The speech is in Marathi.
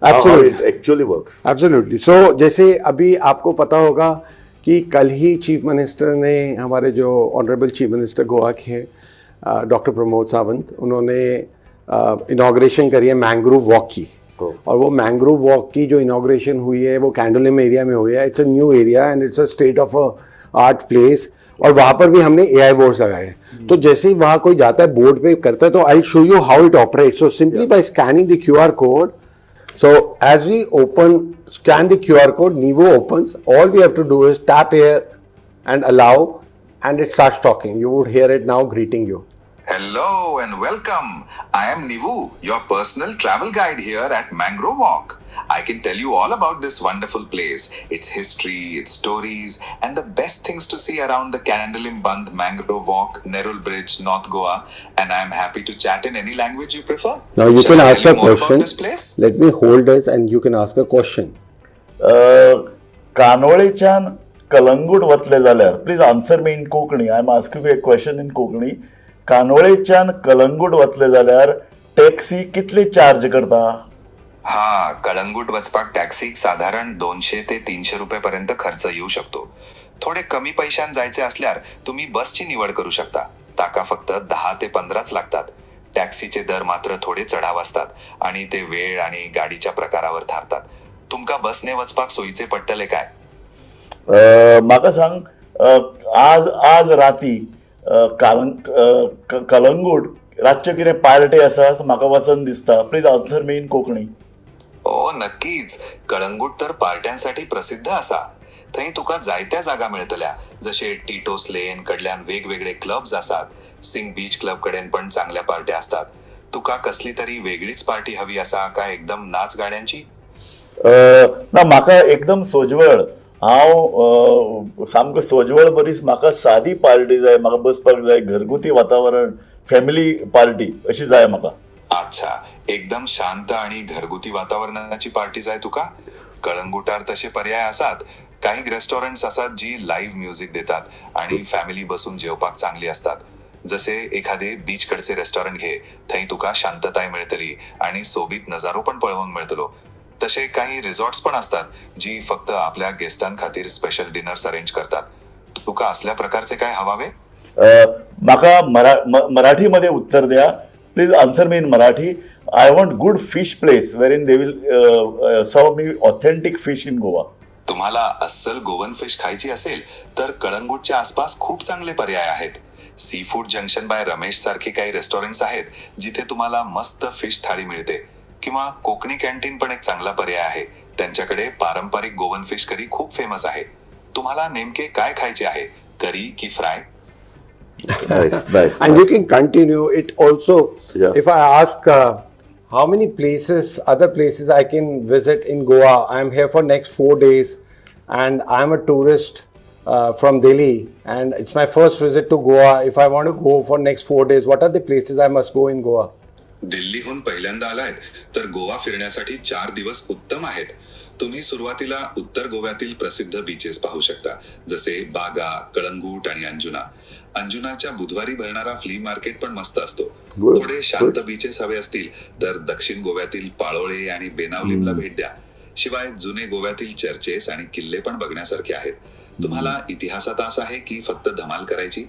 Absolutely, actually works. Absolutely. So जैसे अभी आपको पता होगा कि कल ही चीफ मिनिस्टर ने, हमारे जो ऑनरेबल चीफ मिनिस्टर गोवा के डॉक्टर प्रमोद सावंत, उन्होंने इनाग्रेशन करी है मैंग्रोव वॉक की. और वो मैंग्रोव वॉक की जो इनाग्रेशन हुई है वो कैंडोलिम एरिया में हुई है. It's a new area end it's a state of art place. और वहाँ पर भी हमने AI बोर्ड्स लगाए हैं. तो जैसे ही वहाँ कोई जाता है बोर्ड पे करता है तो I show you how it operates. So simply by scanning the QR code. So as we scan the QR code, Nivo opens. All we have to do is tap here and allow, and it starts talking. You would hear it now greeting you. Hello and welcome. I am Nivu, your personal travel guide here at Mangrove Walk. I can tell you all about this wonderful place, its history, its stories, and the best things to see around the Candolimband Mangrove Walk, Nerul Bridge, North Goa. And I am happy to chat in any language you prefer. Now you Shall can I ask tell a you more about question. this place? Let me hold this and you can ask a question. कानोळेच्यान कलंगूट वतले जाल्यार please answer me in Konkani. I am asking you a question in Konkani. कानोळेच्यान कलंगूट वतले जाल्यार टॅक्सी कितली चार्ज करता? हा, कळंगूट वचपाक टॅक्सीक साधारण 200 ते 300 रुपये पर्यंत खर्च येऊ शकतो. थोडे कमी पैशांत जायचे असल्यार तुम्ही बसची निवड करू शकता. ताका फक्त 10 ते 15च लागतात. टॅक्सीचे दर मात्र थोडे चढाव असतात आणि ते वेळ आणि गाडीच्या प्रकारावर ठरतात. तुमका बसने वचपाक सोयीचे पडटले काय? म्हाका सांग, आज आज राती कलंगूट रातच्यो कितें पार्टी आसात? म्हाका वचन दिसता. Please answer me in Konkani. हो नक्कीच. कळंगूट तर पार्ट्यांसाठी प्रसिद्ध असा. थंय तुका जायत्या जागा मेळटल्या, जशे टिटोस लेन कडल्यान वेगवेगळे क्लब्स आसात. सिंग बीच क्लब कडेन पण चांगल्या पार्ट्या असतात. तुका कसली तरी वेगळीच पार्टी हवी आसा काय एकदम नाच गाड्यांची? ना, म्हाका एकदम सोजवळ. हांव सामको सोजवळ बरीच. म्हाका सादी पार्टी जाय. म्हाका बसपाक जाय, घरगुती वातावरण, फॅमिली पार्टी अशी जाय म्हाका. अच्छा, एकदम शांत आणि घरगुती वातावरणाची पार्टी जाय तुका? कळंगुटार तसे पर्याय असतात. काही रेस्टॉरंट्स असतात जी लाईव्ह म्युझिक देतात आणि फॅमिली बसून जेवपाक चांगली असतात. जसे एखादे बीच कडचे रेस्टॉरंट घे. थंय तुका शांतताय मिळतली आणि सोबीत नजारो पण पळवून मिळतलो. तसे काही रिसॉर्ट्स पण असतात जी फक्त आपल्या गेस्टांखातीर स्पेशल डिनर्स अरेंज करतात. तुका असल्या प्रकारचे काय हवावे? म्हाका मराठीमध्ये उत्तर द्या. Please answer me in Marathi. I want good fish place where in they will serve me authentic fish in Goa. तुम्हाला अस्सल गोवन फिश खायची असेल तर कळंगूटच्या आसपास खूप चांगले पर्याय आहेत. Sea food junction by Ramesh सारखे काही रेस्टॉरंट्स आहेत जिथे तुम्हाला मस्त फिश थाळी मिळते. किंवा कोकणी कॅन्टीन पण एक चांगला पर्याय आहे. त्यांच्याकडे पारंपरिक गोवन फिश करी खूप फेमस आहे. तुम्हाला नेमके काय खायचे आहे, करी की fry? Nice. And you can continue it also. Yeah. If I ask how many places, other places I can visit in Goa, I am here for next 4 days and I am a tourist from Delhi and it's my first visit to Goa. If I want to go for next 4 days, what are the places I must go in Goa? दिल्लीहून पहिल्यांदा आलायत तर गोवा फिरण्यासाठी 4 दिवस उत्तम आहेत. तुम्ही सुरुवातीला उत्तर गोव्यातील प्रसिद्ध बीचेस पाहू शकता, जसे बागा, कळंगूट आणि अंजुना. अंजुनाच्या बुधवारी भरणारा फ्ली मार्केट पण मस्त असतो. थोडे शांत बीचेस हवे असतील तर दक्षिण गोव्यातील पाळोळे आणि बेनावलीमला भेट द्या. शिवाय जुने गोव्यातील चर्चेस आणि किल्ले पण बघण्यासारखे आहेत. तुम्हाला इतिहासात आस आहे की फक्त धमाल करायची?